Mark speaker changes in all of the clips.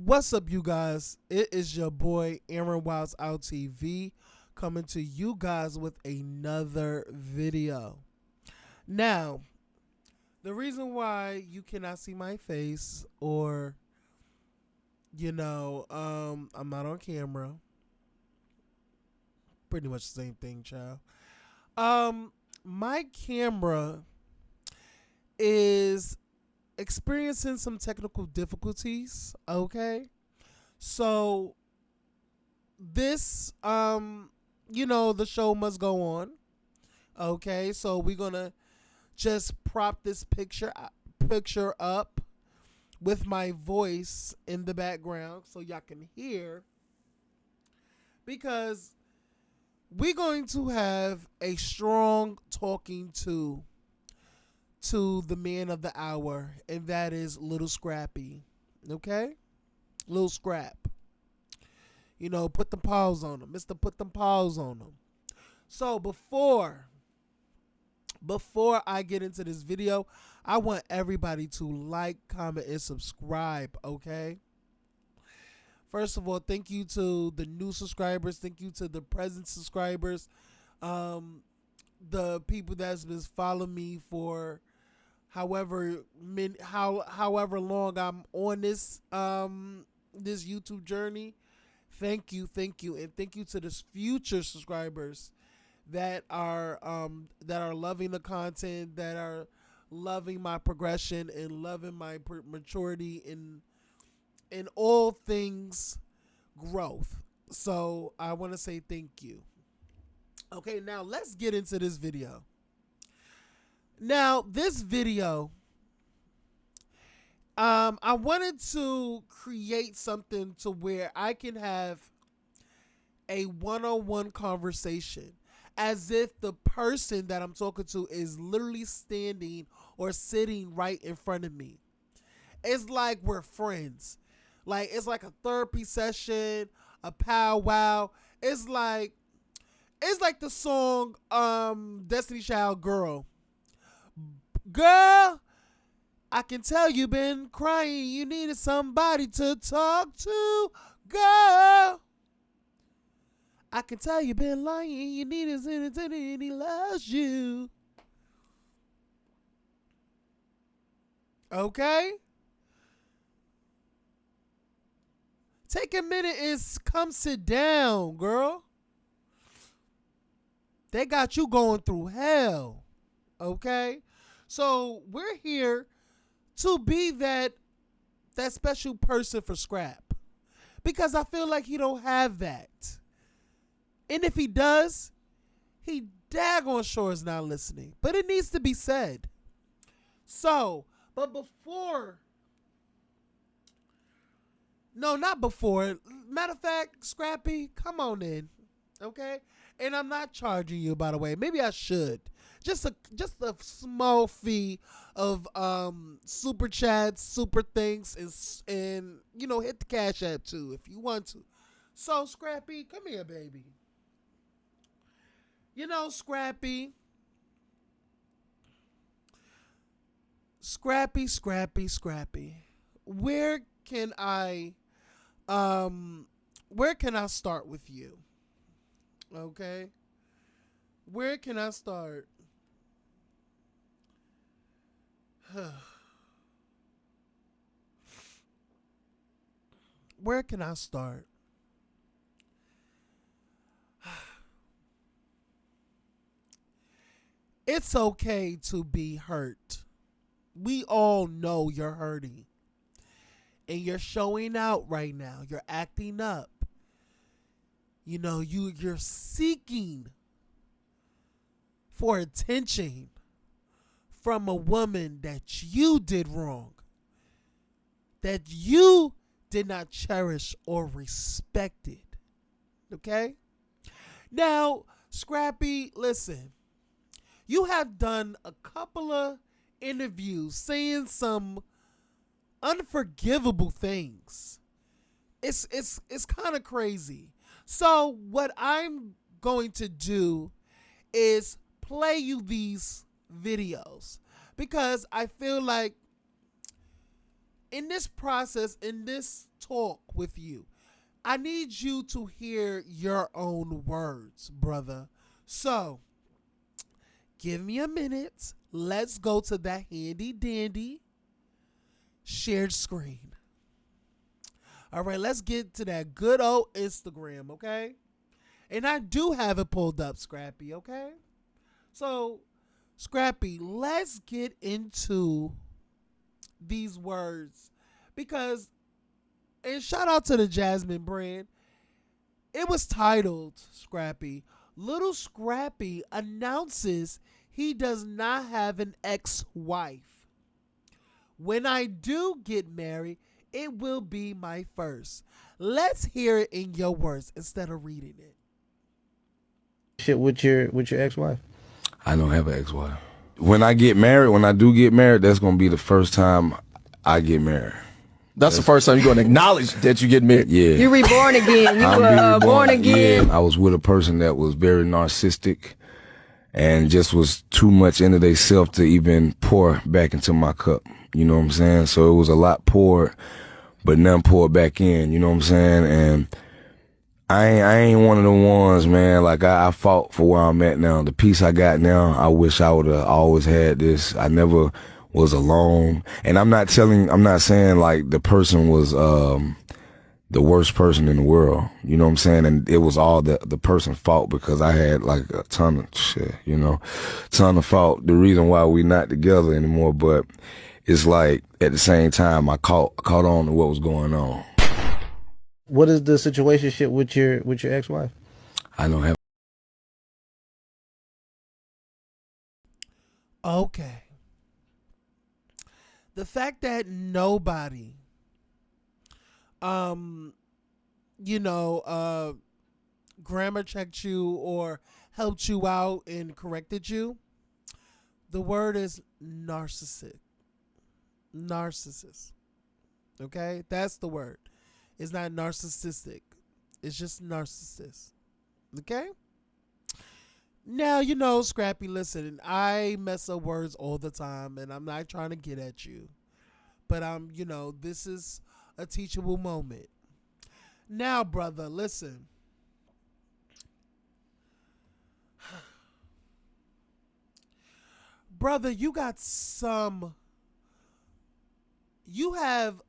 Speaker 1: What's up, you guys? It is your boy Aaron Wilds Out TV coming to you guys with another video. Now, the reason why you cannot see my face or I'm not on camera. Pretty much the same thing, child. My camera is experiencing some technical difficulties, okay? So this the show must go on. Okay? So we're going to just prop this picture up with my voice in the background so y'all can hear, because we're going to have a strong talking to the man of the hour, and that is Little Scrappy. Okay? Little Scrap. Put the paws on him. Mr. Put them paws on him. So before I get into this video, I want everybody to like, comment, and subscribe, okay? First of all, thank you to the new subscribers. Thank you to the present subscribers. The people that's been following me for however long I'm on this this YouTube journey. Thank you, and thank you to the future subscribers that are loving the content, that are loving my progression and loving my maturity in all things growth. So I want to say thank you. Okay, now let's get into this video. Now, this video, I wanted to create something to where I can have a one-on-one conversation as if the person that I'm talking to is literally standing or sitting right in front of me. It's like we're friends. Like, it's like a therapy session, a powwow. It's like the song Destiny Child Girl. Girl, I can tell you been crying. You needed somebody to talk to. Girl, I can tell you been lying. You needed somebody and he loves you. Okay? Take a minute and come sit down, girl. They got you going through hell. Okay? So we're here to be that special person for Scrap, because I feel like he don't have that. And if he does, he daggone sure is not listening. But it needs to be said. So, but before, no, not before. Matter of fact, Scrappy, come on in, okay? And I'm not charging you, by the way. Maybe I should. Just a small fee of super chats, super things, and hit the Cash App too if you want to. So Scrappy, come here, baby. Scrappy. Where can I start with you? Okay? Where can I start? Where can I start? It's okay to be hurt. We all know you're hurting. And you're showing out right now. You're acting up. You're seeking for attention from a woman that you did wrong, that you did not cherish or respected. Okay? Now, Scrappy, listen. You have done a couple of interviews saying some unforgivable things. It's kind of crazy. So what I'm going to do is play you these videos, because I feel like in this process, in this talk with you, I need you to hear your own words, brother. So, give me a minute. Let's go to that handy dandy shared screen. All right, let's get to that good old Instagram, okay? And I do have it pulled up, Scrappy, okay? So, Scrappy, let's get into these words because, and shout out to the Jasmine brand, it was titled, Scrappy, Little Scrappy announces he does not have an ex-wife. When I do get married, it will be my first. Let's hear it in your words instead of reading it.
Speaker 2: Shit with your ex-wife.
Speaker 3: I don't have an ex-wife. When I do get married, that's gonna be the first time I get married.
Speaker 4: That's the first time you're going to acknowledge that you get married.
Speaker 3: Yeah.
Speaker 5: You reborn again. You
Speaker 3: I'm
Speaker 5: were
Speaker 3: reborn.
Speaker 5: born again.
Speaker 3: Yeah, I was with a person that was very narcissistic and just was too much into themselves to even pour back into my cup. You know what I'm saying? So it was a lot poured, but none poured back in. You know what I'm saying? And I ain't one of the ones, man. Like I fought for where I'm at now. The peace I got now, I wish I would have always had this. I never was alone. And I'm not saying like the person was the worst person in the world. You know what I'm saying? And it was all the person's fault because I had like a ton of shit, ton of fault. The reason why we not together anymore, but it's like at the same time I caught on to what was going on.
Speaker 2: What is the situationship with your ex-wife?
Speaker 3: I don't have.
Speaker 1: Okay. The fact that nobody, grammar checked you or helped you out and corrected you, the word is narcissist. Narcissist. Okay? That's the word. It's not narcissistic. It's just narcissist. Okay? Now, Scrappy, listen, I mess up words all the time and I'm not trying to get at you. But this is a teachable moment. Now, brother, listen. Brother, you have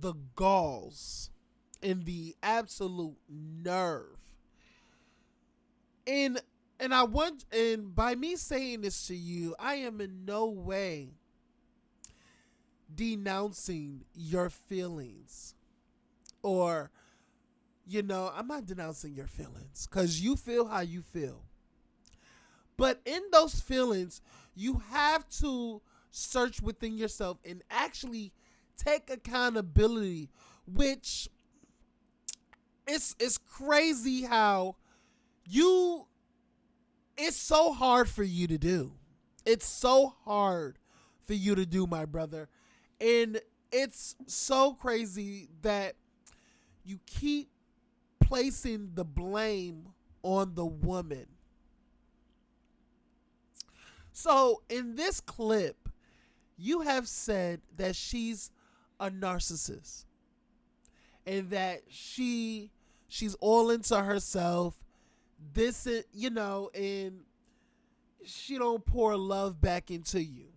Speaker 1: the galls and the absolute nerve. And by me saying this to you, I am in no way denouncing your feelings. Or, I'm not denouncing your feelings because you feel how you feel. But in those feelings, you have to search within yourself and actually take accountability, which it's crazy how it's so hard for you to do. It's so hard for you to do, my brother. And it's so crazy that you keep placing the blame on the woman. So in this clip, you have said that she's a narcissist and that she's all into herself. This is, and she don't pour love back into you.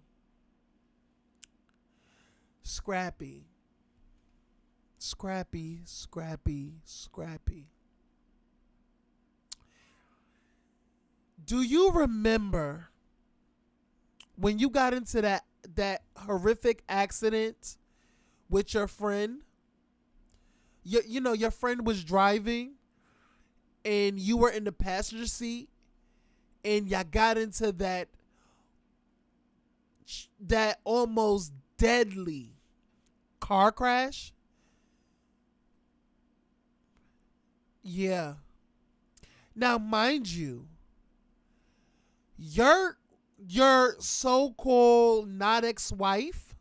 Speaker 1: Scrappy. Do you remember when you got into that horrific accident with your friend? Your friend was driving and you were in the passenger seat and y'all got into that almost deadly car crash. Yeah. Now, mind you, your so-called not ex-wife,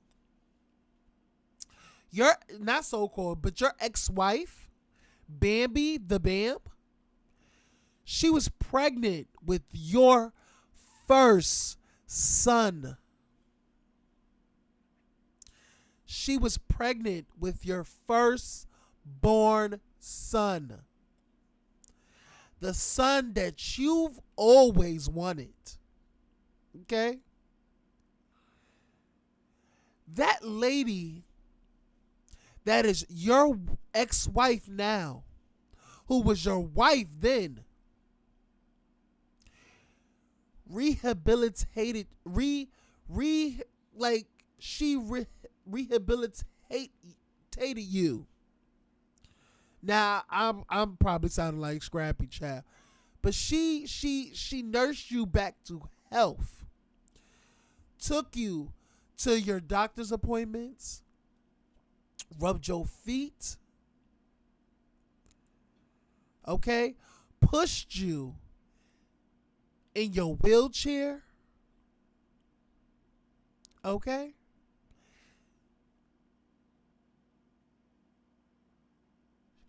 Speaker 1: your not so-called, but your ex-wife, Bambi the Bamb, she was pregnant with your first son. She was pregnant with your firstborn son. The son that you've always wanted. Okay? That lady that is your ex-wife now, who was your wife then, rehabilitated rehabilitated you. Now I'm probably sounding like Scrappy child, but she nursed you back to health, took you to your doctor's appointments, rubbed your feet, okay, pushed you in your wheelchair, okay,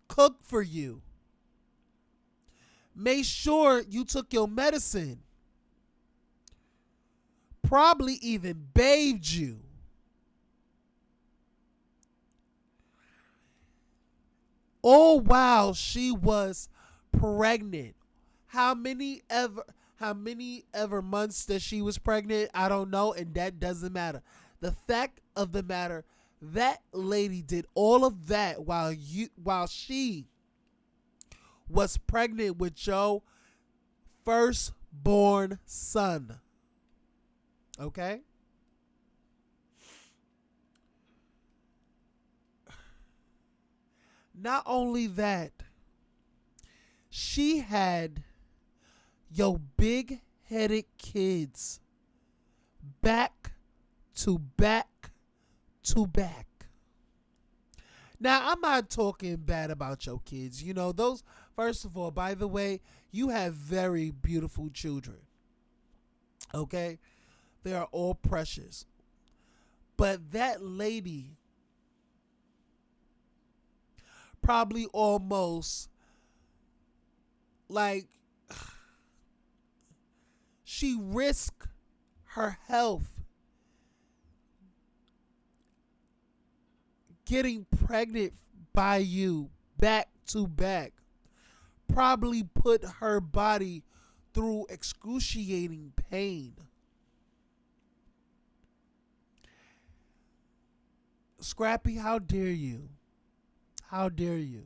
Speaker 1: cooked for you, made sure you took your medicine, probably even bathed you. All while she was pregnant. How many ever months that she was pregnant, I don't know, and that doesn't matter. The fact of the matter, that lady did all of that while she was pregnant with your firstborn son. Okay? Not only that, she had your big headed kids back to back to back. Now, I'm not talking bad about your kids. You know, those, first of all, by the way, you have very beautiful children. Okay? They are all precious. But that lady probably almost like she risked her health getting pregnant by you back to back, probably put her body through excruciating pain. Scrappy, how dare you? How dare you?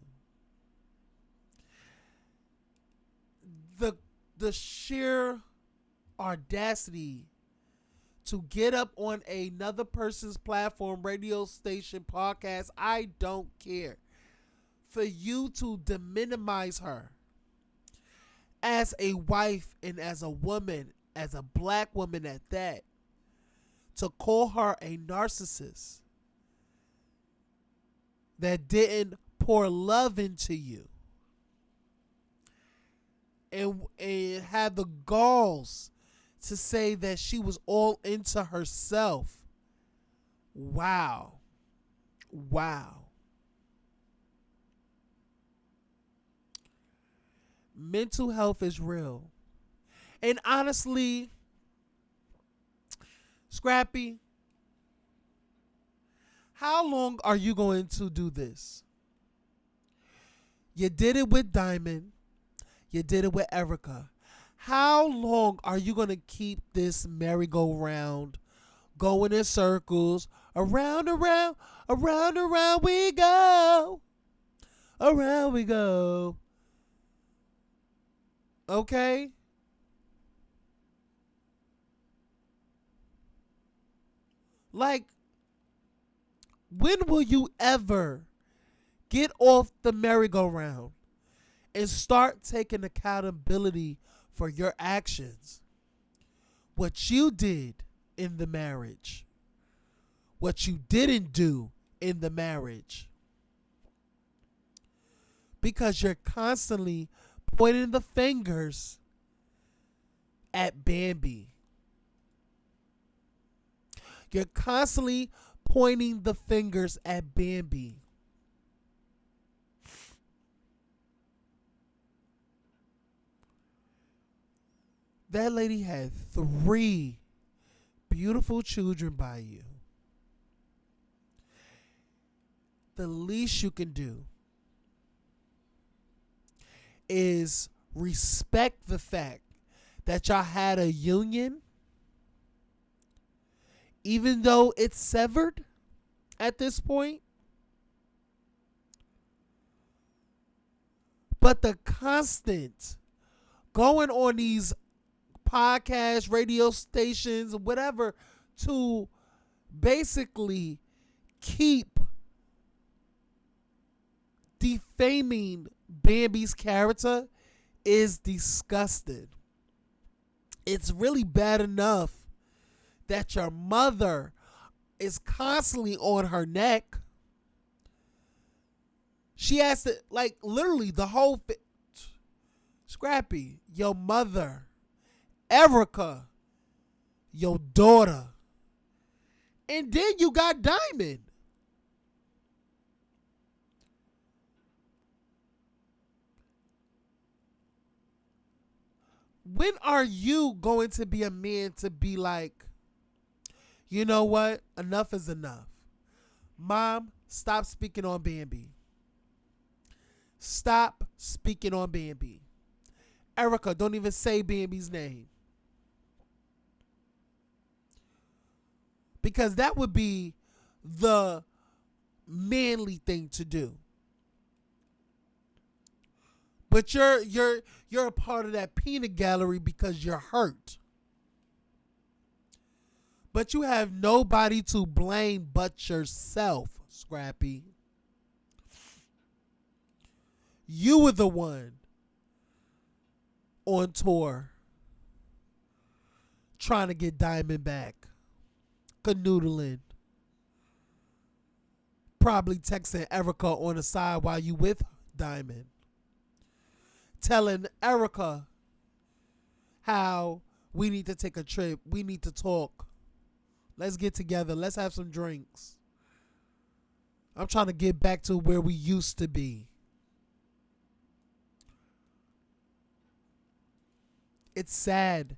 Speaker 1: The sheer audacity to get up on another person's platform, radio station, podcast, I don't care, for you to deminimize her as a wife and as a woman, as a black woman at that, to call her a narcissist that didn't pour love into you, and had the galls to say that she was all into herself. Wow. Wow. Mental health is real. And honestly, Scrappy, how long are you going to do this? You did it with Diamond. You did it with Erica. How long are you going to keep this merry-go-round going in circles? Around, around, around, around we go. Around we go. Okay? Like, when will you ever get off the merry-go-round and start taking accountability for your actions? What you did in the marriage. What you didn't do in the marriage. Because you're constantly pointing the fingers at Bambi. You're constantly pointing the fingers at Bambi. That lady had 3 beautiful children by you. the least you can do is respect the fact that y'all had a union, even though it's severed at this point. But the constant going on these podcasts, radio stations, whatever, to basically keep defaming Bambi's character is disgusting. It's really bad enough that your mother is constantly on her neck. She has to, like, literally the whole Scrappy, your mother, Erica, your daughter, and then you got Diamond. When are you going to be a man to be like, you know what? Enough is enough. Mom, stop speaking on Bambi. Stop speaking on Bambi. Erica, don't even say Bambi's name. Because that would be the manly thing to do. But you're a part of that peanut gallery because you're hurt. But you have nobody to blame but yourself, Scrappy. You were the one on tour trying to get Diamond back, canoodling, probably texting Erica on the side while you with Diamond, telling Erica how we need to take a trip, we need to talk, let's get together, let's have some drinks. I'm trying to get back to where we used to be. It's sad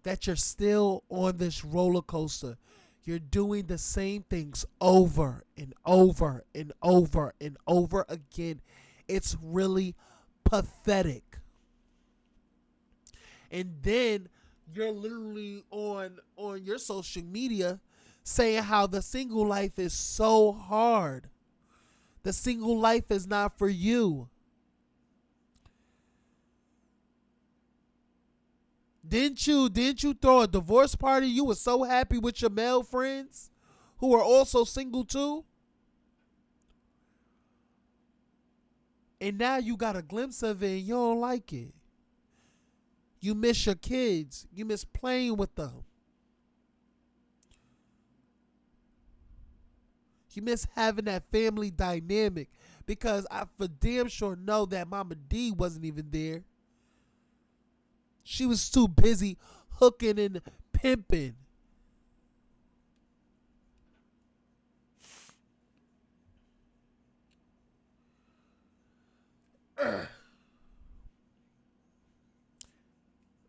Speaker 1: that you're still on this roller coaster. You're doing the same things over and over and over and over again. It's really pathetic. And then you're literally on your social media saying how the single life is so hard. The single life is not for you. Didn't you throw a divorce party? You were so happy with your male friends who are also single too. And now you got a glimpse of it and you don't like it. You miss your kids. You miss playing with them. You miss having that family dynamic, because I for damn sure know that Mama D wasn't even there. She was too busy hooking and pimping.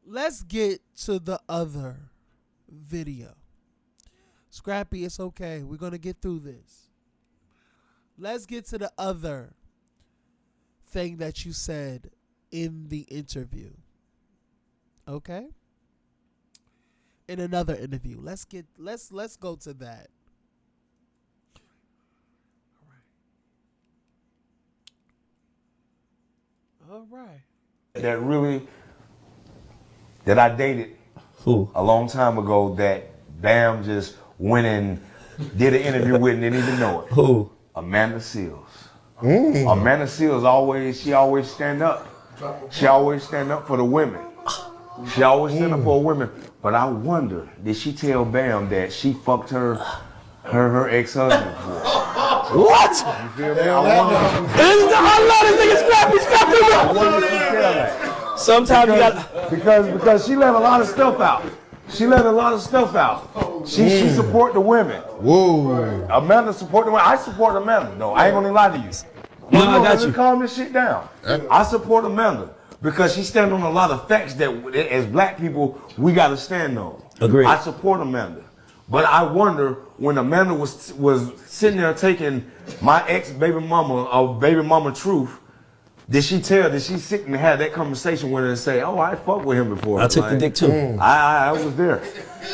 Speaker 1: Let's get to the other video. Scrappy, it's okay. We're going to get through this. Let's get to the other thing that you said in the interview. Okay? In another interview. Let's go to that. All right.
Speaker 6: That I dated
Speaker 2: Who?
Speaker 6: a long time ago that Bam just went and did an interview with and didn't even know it.
Speaker 2: Who?
Speaker 6: Amanda Seals. Amanda Seals she always stand up. She always stand up for the women. She always stand up for women. But I wonder, did she tell Bam that she fucked her ex-husband before?
Speaker 2: What?
Speaker 6: You feel me? I
Speaker 2: love this nigga Scrappy.
Speaker 6: wonder if she tell that.
Speaker 2: Sometimes you got
Speaker 6: Because she let a lot of stuff out. She support the women.
Speaker 2: Whoa.
Speaker 6: Amanda support the women. I support Amanda. No, I ain't gonna lie to you.
Speaker 2: No, I got
Speaker 6: let me
Speaker 2: you.
Speaker 6: calm this shit down. I support Amanda because she stand on a lot of facts that as black people we gotta stand on.
Speaker 2: Agreed.
Speaker 6: I support Amanda. But I wonder when Amanda was sitting there taking my ex baby mama truth. Did she sit and have that conversation with her and say, "Oh, I fucked with him before"?
Speaker 4: I took the dick too.
Speaker 6: I was there.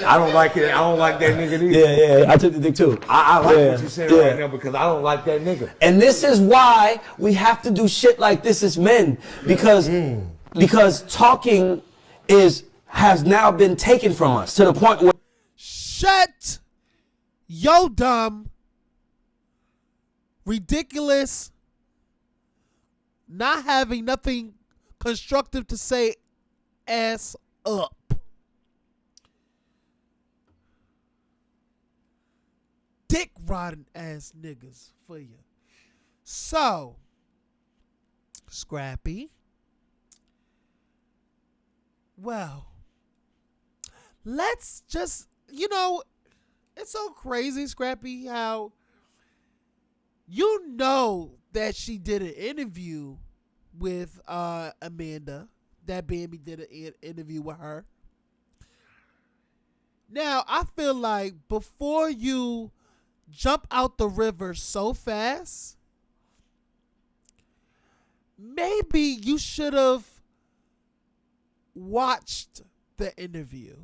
Speaker 6: I don't like it. I don't like that nigga either.
Speaker 4: Yeah, I took the dick too.
Speaker 6: I like what you're saying right now because I don't like that nigga.
Speaker 4: And this is why we have to do shit like this as men, because talking has now been taken from us to the point where
Speaker 1: Shut yo dumb, ridiculous, not having nothing constructive to say ass up. Dick riding ass niggas for you. So, Scrappy. Well, let's just, it's so crazy, Scrappy, how that she did an interview with Amanda, that Bambi did an interview with her. Now, I feel like before you jump out the river so fast, maybe you should have watched the interview,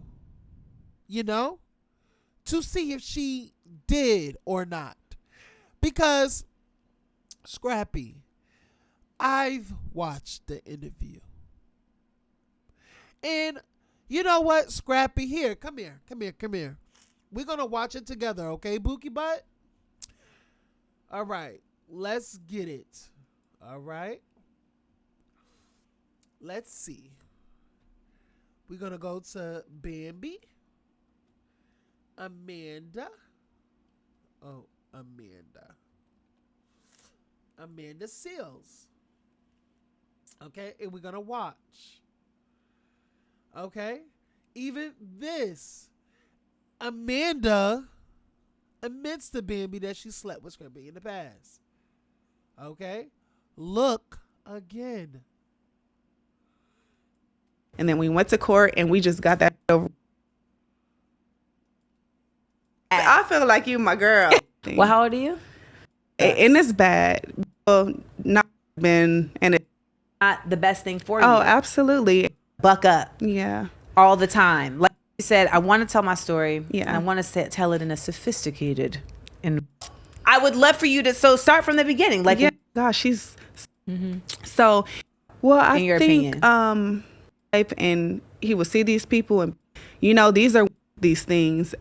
Speaker 1: to see if she did or not. Because, Scrappy, I've watched the interview. And you know what, Scrappy? Here, come here. We're going to watch it together, okay, Bookie Butt? All right, let's get it. All right? Let's see. We're going to go to Bambi. Amanda. Oh, Amanda Seals. Okay, and we're going to watch. Okay? Even this, Amanda admits to Bambi that she slept with Scrappy in the past. Okay? Look again.
Speaker 7: And then we went to court and we just got that over. I feel like you my girl.
Speaker 5: Well, how old are you?
Speaker 7: And it's bad. Well, not been, and it's
Speaker 5: Not the best thing for you.
Speaker 7: oh, absolutely.
Speaker 5: Buck up
Speaker 7: Yeah.
Speaker 5: all the time. Like you said, I want to tell my story.
Speaker 7: Yeah.
Speaker 5: And I want to tell it in a sophisticated, and I would love for you to start from the beginning. Like,
Speaker 7: Yeah. Gosh, she's so. Well, I
Speaker 5: In your
Speaker 7: think
Speaker 5: opinion.
Speaker 7: and he would see these people, and these are these things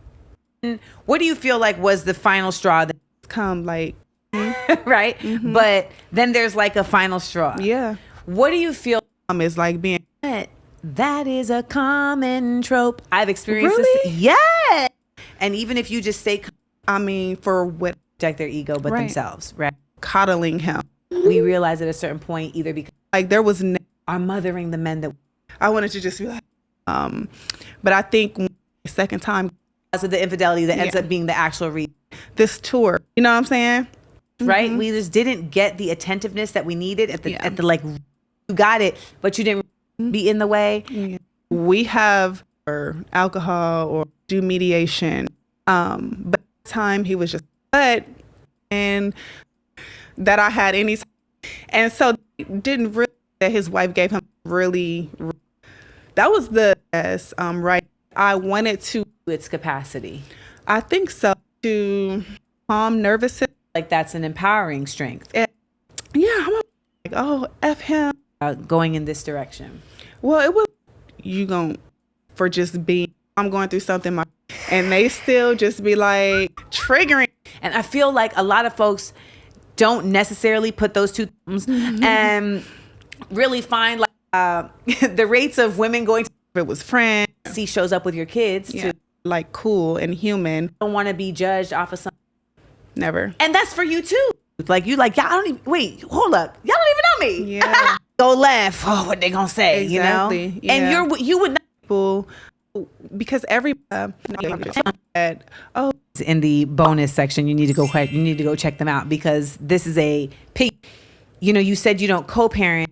Speaker 5: what do you feel like was the final straw?
Speaker 7: come like
Speaker 5: Right? But then there's like a final straw.
Speaker 7: yeah.
Speaker 5: What do you feel?
Speaker 7: It's like being
Speaker 5: That is a common trope. I've experienced
Speaker 7: Really?
Speaker 5: this. Yeah. And even if you just say
Speaker 7: for what
Speaker 5: protect their ego, but
Speaker 7: Right.
Speaker 5: themselves, right?
Speaker 7: coddling him.
Speaker 5: We realize at a certain point, either because
Speaker 7: Like there was
Speaker 5: are mothering the men that
Speaker 7: I wanted to just be like but I think the second time
Speaker 5: because of the infidelity that ends
Speaker 7: Yeah.
Speaker 5: up being the actual reason,
Speaker 7: this tour, you know what I'm saying?
Speaker 5: right? We just didn't get the attentiveness that we needed at the
Speaker 7: Yeah.
Speaker 5: you got it, but you didn't be in the way.
Speaker 7: We have or alcohol or do mediation. But at the time he was just and that I had any and so didn't really that his wife gave him really that was the best right. I wanted to
Speaker 5: Its capacity,
Speaker 7: I think so to calm nervous system.
Speaker 5: like that's an empowering strength.
Speaker 7: Yeah, I'm like, oh, F him.
Speaker 5: Going in this direction.
Speaker 7: Well, it was you gon' for just being I'm going through something and they still just be like triggering.
Speaker 5: And I feel like a lot of folks don't necessarily put those two thumbs and really find like the rates of women going to
Speaker 7: It was friends,
Speaker 5: see shows up with your kids
Speaker 7: yeah,
Speaker 5: to
Speaker 7: like cool and human.
Speaker 5: don't want to be judged off of something.
Speaker 7: Never.
Speaker 5: And that's for you too. Like you like, y'all don't even wait, hold up. Y'all don't even know me.
Speaker 7: Yeah.
Speaker 5: Go laugh. Oh, what they gonna say,
Speaker 7: Exactly,
Speaker 5: you know?
Speaker 7: yeah.
Speaker 5: And you would not
Speaker 7: People because every oh
Speaker 5: in the bonus section, you need to go check them out because this is a pig. You said you don't co-parent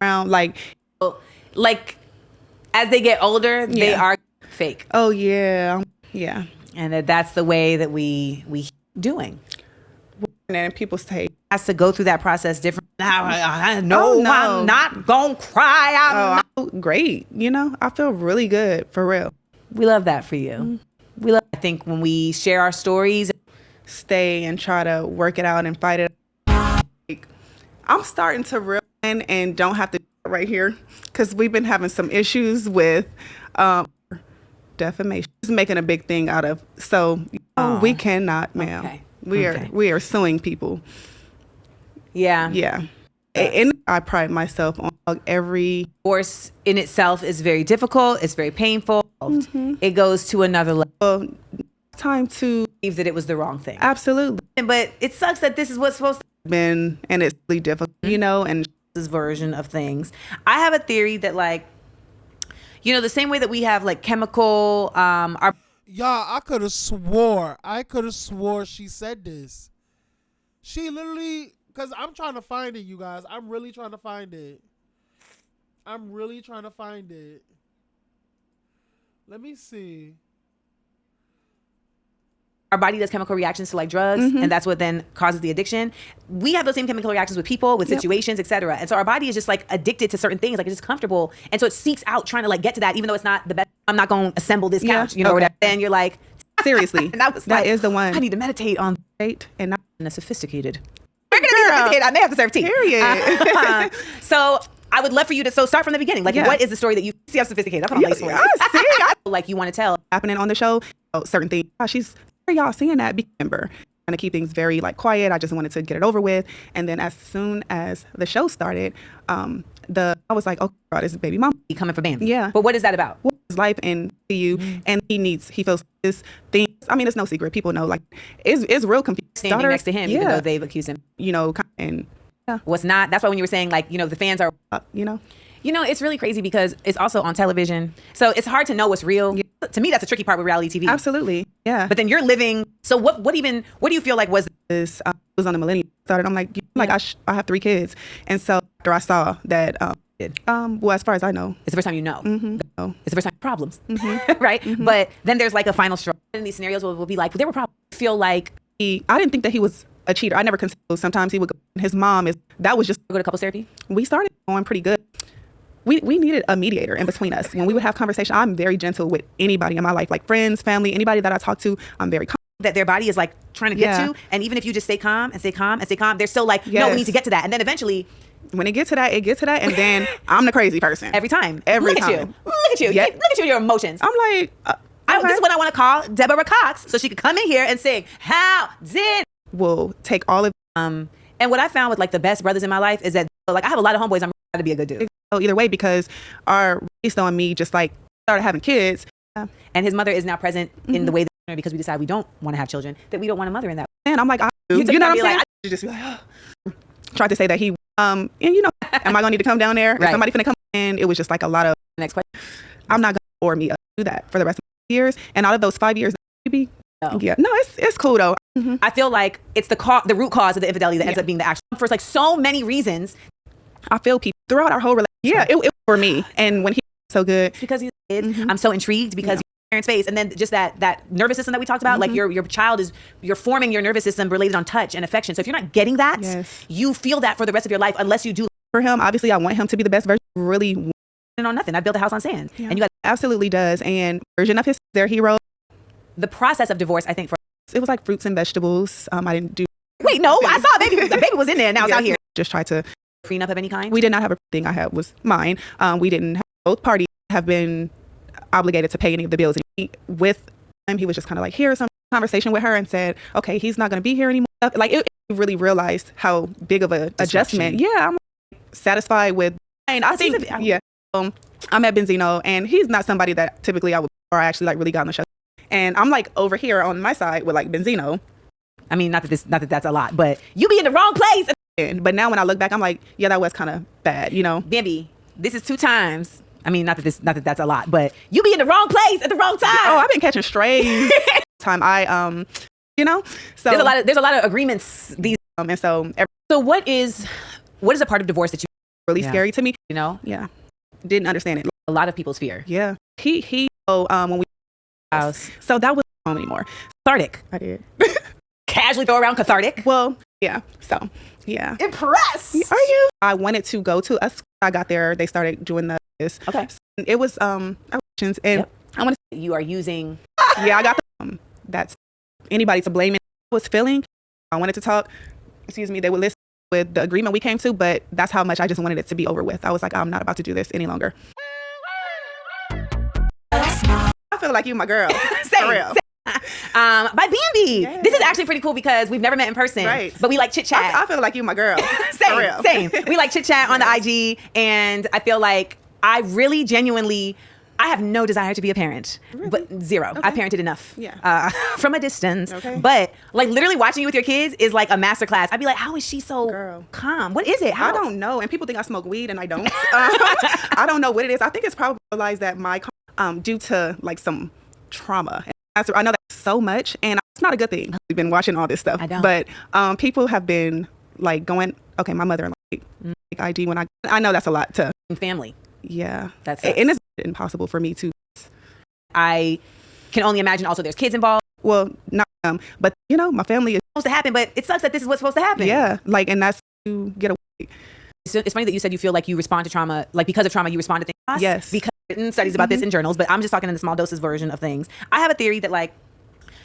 Speaker 7: around like
Speaker 5: like as they get older, they
Speaker 7: Yeah.
Speaker 5: are fake.
Speaker 7: Oh yeah, yeah.
Speaker 5: And that's the way that we doing.
Speaker 7: And then people say,
Speaker 5: Has to go through that process different. Now, no,
Speaker 7: Oh, no.
Speaker 5: I'm not gonna cry.
Speaker 7: "Oh, I feel great." I feel really good for real.
Speaker 5: We love that for you. We love. I think when we share our stories,
Speaker 7: Stay and try to work it out and fight it. Like, I'm starting to realize and don't have to right here because we've been having some issues with defamation. Just making a big thing out of. So we cannot, ma'am.
Speaker 5: Okay.
Speaker 7: We are suing people.
Speaker 5: yeah,
Speaker 7: Yeah. And I pride myself on every.
Speaker 5: divorce in itself is very difficult. It's very painful. It goes to another level.
Speaker 7: Time to
Speaker 5: Believe that it was the wrong thing.
Speaker 7: absolutely
Speaker 5: But it sucks that this is what's supposed to
Speaker 7: been, and it's really difficult, and
Speaker 5: be this version of things. I have a theory that the same way that we have like chemical, our
Speaker 1: Y'all, I could have swore she said this. She literally, because I'm trying to find it, you guys. I'm really trying to find it. Let me see.
Speaker 5: our body does chemical reactions to like drugs, and that's what then causes the addiction. We have those same chemical reactions with people, with situations, etc. And so our body is just like addicted to certain things, like it's just comfortable, and so it seeks out trying to like get to that, even though it's not the best. I'm not going to assemble this couch, or whatever. Then you're like,
Speaker 7: seriously,
Speaker 5: and that
Speaker 7: is the one.
Speaker 5: I need to meditate on
Speaker 7: Right? And not
Speaker 5: a sophisticated. We're gonna be sophisticated. I may have to serve tea.
Speaker 7: period.
Speaker 5: So I would love for you to start from the beginning. Like, what is the story that you see how sophisticated? That's what I'm like.
Speaker 7: I see.
Speaker 5: Like you want to tell.
Speaker 7: Happening on the show, certain things. She's y'all seeing that. Remember, trying to keep things very like quiet. I just wanted to get it over with. And then as soon as the show started, I was like, oh, God, this is baby mom.
Speaker 5: He coming for Bambi.
Speaker 7: Yeah.
Speaker 5: But what is that about?
Speaker 7: What is life and to you? And he feels this thing. I mean, it's no secret. People know, like, it's real confusing.
Speaker 5: Standing next to him, even though they've accused him.
Speaker 7: And
Speaker 5: What's not. That's why when you were saying like, the fans are. It's really crazy because it's also on television. So it's hard to know what's real. Yeah. To me, that's a tricky part with reality TV.
Speaker 7: Absolutely. Yeah.
Speaker 5: But then you're living. So what do you feel like was
Speaker 7: this? Was on the millennium started. I'm like, I have 3 kids. And so after I saw that, well, as far as I know,
Speaker 5: it's the first time you know.
Speaker 7: Oh.
Speaker 5: It's the first time problems, right? But then there's like a final straw. In these scenarios will be like, there were problems. I feel like
Speaker 7: I didn't think that he was a cheater. I never considered. Sometimes he would go, his mom that was just
Speaker 5: go to couples therapy.
Speaker 7: We started going pretty good. We needed a mediator in between us. When we would have conversation, I'm very gentle with anybody in my life, like friends, family, anybody that I talk to. I'm very calm.
Speaker 5: That their body is like trying to get to, and even if you just stay calm and stay calm and stay calm, they're still like, no, we need to get to that, and then eventually,
Speaker 7: when it gets to that, and then I'm the crazy person
Speaker 5: every time.
Speaker 7: Every
Speaker 5: look
Speaker 7: time.
Speaker 5: At you. Look at you.
Speaker 7: Yep.
Speaker 5: Look at you. Your emotions.
Speaker 7: I'm like,
Speaker 5: this is what I want to call Deborah Cox, so she could come in here and sing. How did?
Speaker 7: We'll take all of.
Speaker 5: And what I found with like the best brothers in my life is that like I have a lot of homeboys. I'm trying to be a good dude.
Speaker 7: Either way, because our based on me just like started having kids,
Speaker 5: and his mother is now present in the way that because we decide we don't want to have children, that we don't want a mother in that.
Speaker 7: And I'm like, you know what I'm saying? You just be like, tried to say that he and am I gonna need to come down there? Is somebody finna come? And it was just like a lot of
Speaker 5: next question.
Speaker 7: I'm not gonna bore me up do that for the rest of the years. And out of those 5 years, maybe it's cool though.
Speaker 5: I feel like it's the root cause of the infidelity that ends up being the actual for like so many reasons.
Speaker 7: I feel people throughout our whole relationship. Yeah, it was for me. And when he was so good.
Speaker 5: It's because he's kids. I'm so intrigued because your parents' face. And then just that nervous system that we talked about, like your child you're forming your nervous system related on touch and affection. So if you're not getting that, you feel that for the rest of your life unless you do.
Speaker 7: For him, obviously, I want him to be the best version. Really
Speaker 5: on nothing. I built a house on sand.
Speaker 7: Yeah.
Speaker 5: And you got
Speaker 7: absolutely does. And version of their hero.
Speaker 5: The process of divorce, I think,
Speaker 7: it was like fruits and vegetables. I didn't do.
Speaker 5: Wait, no, I saw a baby. The baby was in there. Now it's out here.
Speaker 7: Just tried to.
Speaker 5: Prenup of any kind?
Speaker 7: We did not have a thing. I had was mine. We didn't have, both parties have been obligated to pay any of the bills. And with him, he was just kind of like, here's some conversation with her and said, okay, he's not going to be here anymore. Like it really realized how big of a adjustment. Yeah, I'm satisfied with. And I think, I'm at Benzino, and he's not somebody that typically I would, or I actually like really got on the show. And I'm like over here on my side with like Benzino.
Speaker 5: I mean, not that that's a lot, but you be in the wrong place.
Speaker 7: But now when I look back, I'm like, yeah, that was kind of bad,
Speaker 5: Bambi, this is 2 times. I mean, not that that's a lot, but you be in the wrong place at the wrong time.
Speaker 7: Oh, I've been catching strays. Time I, so
Speaker 5: there's a lot of agreements. These
Speaker 7: and so
Speaker 5: what is a part of divorce that you
Speaker 7: really scary to me?
Speaker 5: Yeah,
Speaker 7: didn't understand it.
Speaker 5: A lot of people's fear.
Speaker 7: Yeah, he when we
Speaker 5: House.
Speaker 7: so that was not home anymore.
Speaker 5: Cathartic.
Speaker 7: I did.
Speaker 5: Casually throw around cathartic.
Speaker 7: Well, yeah. So yeah.
Speaker 5: Impressed.
Speaker 7: Are you? I wanted to go to a school. I got there. They started doing this.
Speaker 5: Okay.
Speaker 7: It was elections, and
Speaker 5: Yep.
Speaker 7: I want
Speaker 5: You are using.
Speaker 7: to. Yeah, I got the. That's anybody to blame. It I was feeling. I wanted to talk. Excuse me. They would listen with the agreement we came to, but that's how much I just wanted it to be over with. I was like, I'm not about to do this any longer. I feel like you, my girl. For real.
Speaker 5: By Bambi.
Speaker 7: Yes.
Speaker 5: This is actually pretty cool because we've never met in person,
Speaker 7: Right.
Speaker 5: but we like chit chat.
Speaker 7: I feel like you, my girl.
Speaker 5: Same,
Speaker 7: For real.
Speaker 5: same. We like chit chat on the IG, and I feel like I really genuinely, I have no desire to be a parent, but zero.
Speaker 7: Okay.
Speaker 5: I parented enough,
Speaker 7: Yeah.
Speaker 5: from a distance.
Speaker 7: Okay.
Speaker 5: But like literally watching you with your kids is like a masterclass. I'd be like, how is she so
Speaker 7: Girl.
Speaker 5: calm? What is it? How?
Speaker 7: I don't know. And people think I smoke weed and I don't. I don't know what it is. I think it's probably realized that my due to like some trauma. And I know that so much, and it's not a good thing. We've been watching all this stuff.
Speaker 5: I don't.
Speaker 7: But people have been like going, okay, my mother like ID when I know that's a lot to.
Speaker 5: Family.
Speaker 7: Yeah.
Speaker 5: That's
Speaker 7: and it's impossible for me to.
Speaker 5: I can only imagine also there's kids involved.
Speaker 7: Well, not but you know, my family is.
Speaker 5: Supposed to happen, but it sucks that this is what's supposed to happen.
Speaker 7: Yeah. Like, and that's to get away.
Speaker 5: It's funny that you said you feel like you respond to trauma, like because of trauma, you respond to things.
Speaker 7: Yes.
Speaker 5: Because written studies about this in journals, but I'm just talking in the small doses version of things. I have a theory that like,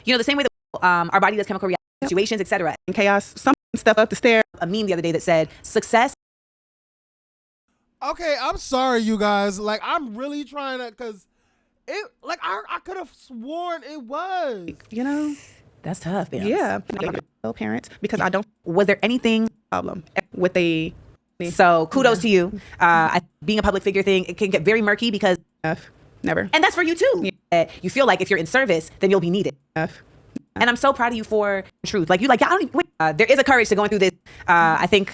Speaker 5: you know, the same way that our body does chemical reactions, situations, etc.
Speaker 7: In chaos, some stuff up the stairs.
Speaker 5: A meme the other day that said success.
Speaker 1: Okay, I'm sorry, you guys. Like, I'm really trying to, cause it, like, I could have sworn it was.
Speaker 7: You know.
Speaker 5: That's tough. Man.
Speaker 7: Yeah. Parents, because I don't
Speaker 5: Was there anything?
Speaker 7: problem with a.
Speaker 5: So kudos to you. Being a public figure thing, it can get very murky because,
Speaker 7: Never.
Speaker 5: and that's for you too. You feel like if you're in service, then you'll be needed. And I'm so proud of you for truth. Like you, like I don't even. There is a courage to going through this. I think,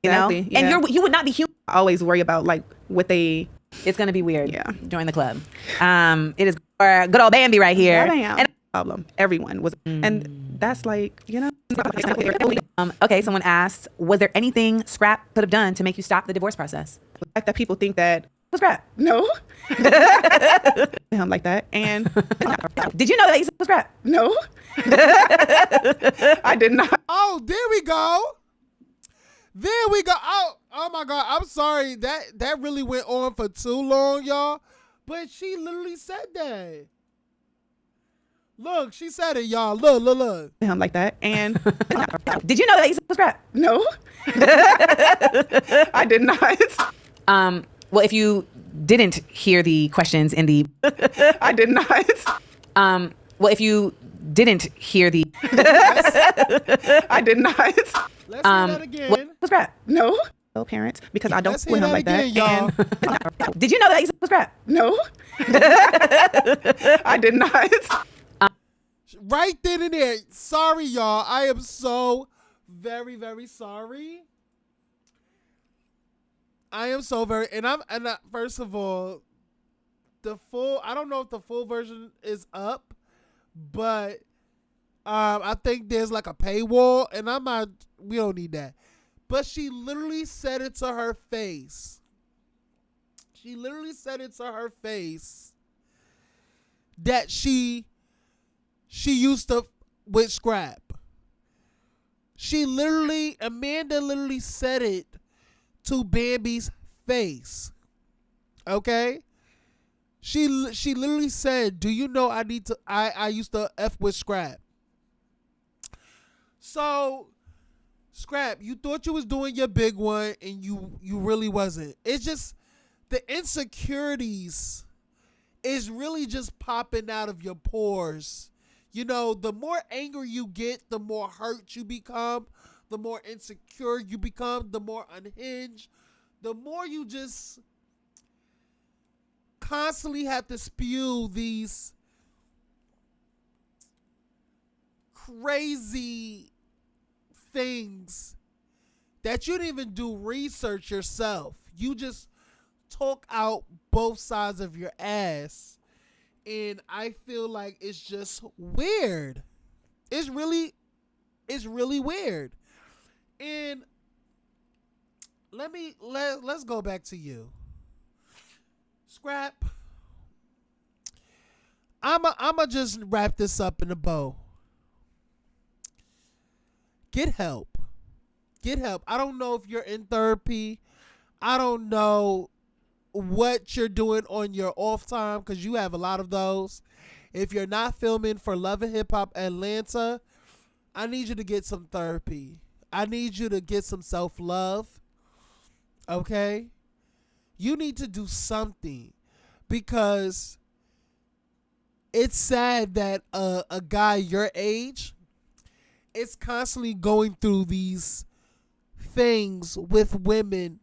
Speaker 5: you
Speaker 7: Exactly,
Speaker 5: know,
Speaker 7: yeah.
Speaker 5: and you would not be human.
Speaker 7: I always worry about like with a.
Speaker 5: It's gonna be weird.
Speaker 7: Yeah.
Speaker 5: Join the club. It is good old Bambi right here.
Speaker 7: And problem. Everyone was, and that's like, you know.
Speaker 5: Okay, someone asked, was there anything Scrap could have done to make you stop the divorce process?
Speaker 7: The fact that people think that
Speaker 5: What's Scrap?
Speaker 7: no, him like that, and
Speaker 5: Did you know that he was Scrap?
Speaker 7: no, I did not.
Speaker 1: Oh, there we go. There we go. Oh my God. I'm sorry. That really went on for too long, y'all. But she literally said that. Look, she said it, y'all. Look.
Speaker 7: Him like that, and
Speaker 5: Did you know that he was Scrap?
Speaker 7: no, I did not.
Speaker 5: Well, if you didn't hear the questions in the,
Speaker 7: I did not.
Speaker 5: well, if you didn't hear the,
Speaker 7: I did not.
Speaker 1: Let's hear that again.
Speaker 5: what was Scrap?
Speaker 7: No. Parents, because I don't
Speaker 1: Let's
Speaker 7: with
Speaker 1: hear
Speaker 7: him
Speaker 1: that
Speaker 7: like
Speaker 1: again,
Speaker 7: that.
Speaker 1: y'all.
Speaker 5: Did you know that he was Scrap?
Speaker 7: No, I did not.
Speaker 1: Right then and there. Sorry, y'all. I am so very, very sorry. I am so very, first of all, I don't know if the full version is up, but I think there's like a paywall, and we don't need that. But she literally said it to her face. She literally said it to her face that she used to with Scrap. Amanda literally said it to Bambi's face. Okay? She literally said, "Do you know I used to F with Scrap." So, Scrap, you thought you was doing your big one and you really wasn't. It's just the insecurities is really just popping out of your pores. You know, the more angry you get, the more hurt you become, the more insecure you become, the more unhinged, the more you just constantly have to spew these crazy things that you didn't even do research yourself. You just talk out both sides of your ass. And I feel like it's just weird. It's really weird. And let's go back to you. Scrap. I'ma just wrap this up in a bow. Get help. Get help. I don't know if you're in therapy. I don't know what you're doing on your off time because you have a lot of those. If you're not filming for Love and Hip Hop Atlanta, I need you to get some therapy. I need you to get some self-love. Okay? You need to do something because it's sad that a guy your age is constantly going through these things with women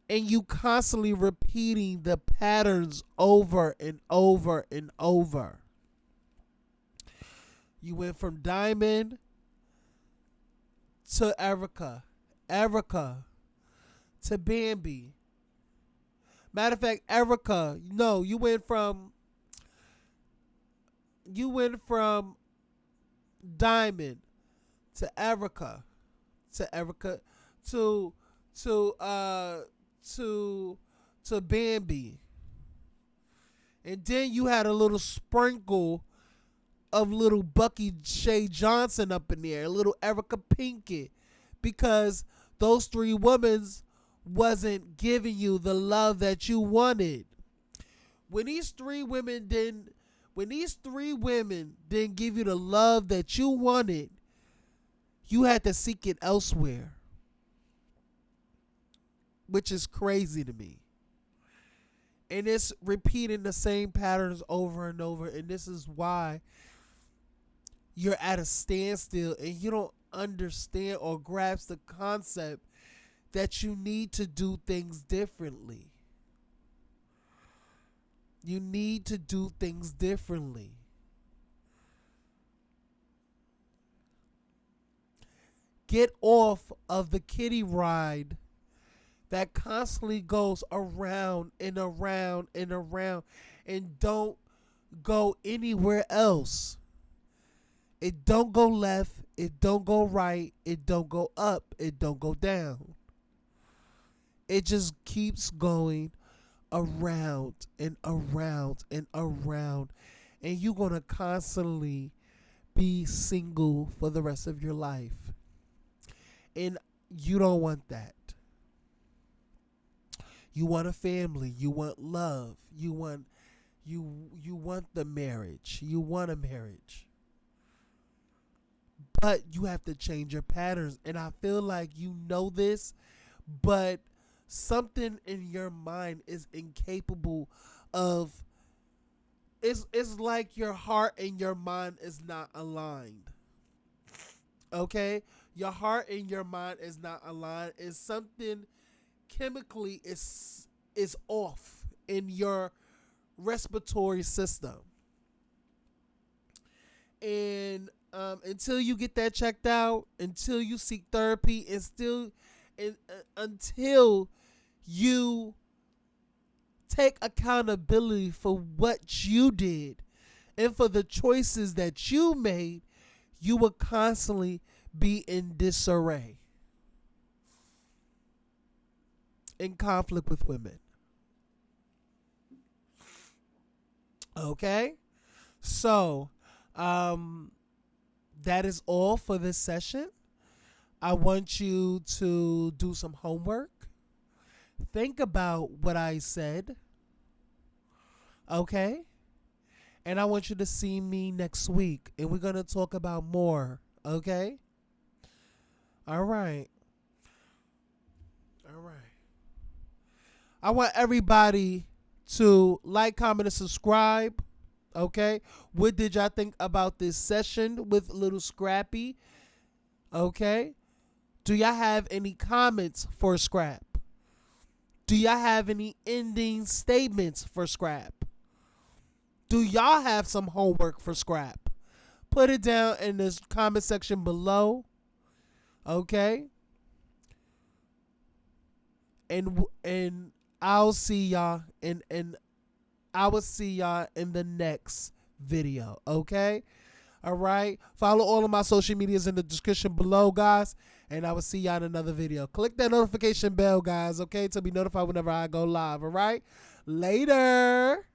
Speaker 1: and you constantly repeating the patterns over and over and over. You went from Diamond to Erica to Bambi. Matter of fact, Erica, no, you went from Diamond to Erica to Bambi. And then you had a little sprinkle of little Bucky Shay Johnson up in there, a little Erica Pinkett, because those three women wasn't giving you the love that you wanted. When these three women didn't give you the love that you wanted, you had to seek it elsewhere, which is crazy to me. And it's repeating the same patterns over and over, and this is why you're at a standstill and you don't understand or grasp the concept that you need to do things differently. You need to do things differently. Get off of the kiddie ride that constantly goes around and around and around and don't go anywhere else. It don't go left, it don't go right, it don't go up, it don't go down. It just keeps going around and around and around, and you're going to constantly be single for the rest of your life. And you don't want that. You want a family, you want love, you want the marriage. You want a marriage. But you have to change your patterns, and I feel like you know this, but something in your mind is incapable of. It's like your heart and your mind is not aligned. Okay? Your heart and your mind is not aligned. It's something chemically is off in your respiratory system. And until you get that checked out, until you seek therapy, until you take accountability for what you did and for the choices that you made, you will constantly be in disarray, in conflict with women. Okay? So, that is all for this session. I want you to do some homework. Think about what I said. Okay? And I want you to see me next week. And we're going to talk about more. Okay? All right. All right. I want everybody to like, comment, and subscribe. Okay? What did y'all think about this session with little Scrappy? Okay? Do y'all have any comments for Scrap? Do y'all have any ending statements for Scrap? Do y'all have some homework for Scrap? Put it down in the comment section below. Okay? And I'll see y'all in I will see y'all in the next video. Okay? All right? Follow all of my social medias in the description below, guys. And I will see y'all in another video. Click that notification bell, guys, okay? To be notified whenever I go live, all right? Later.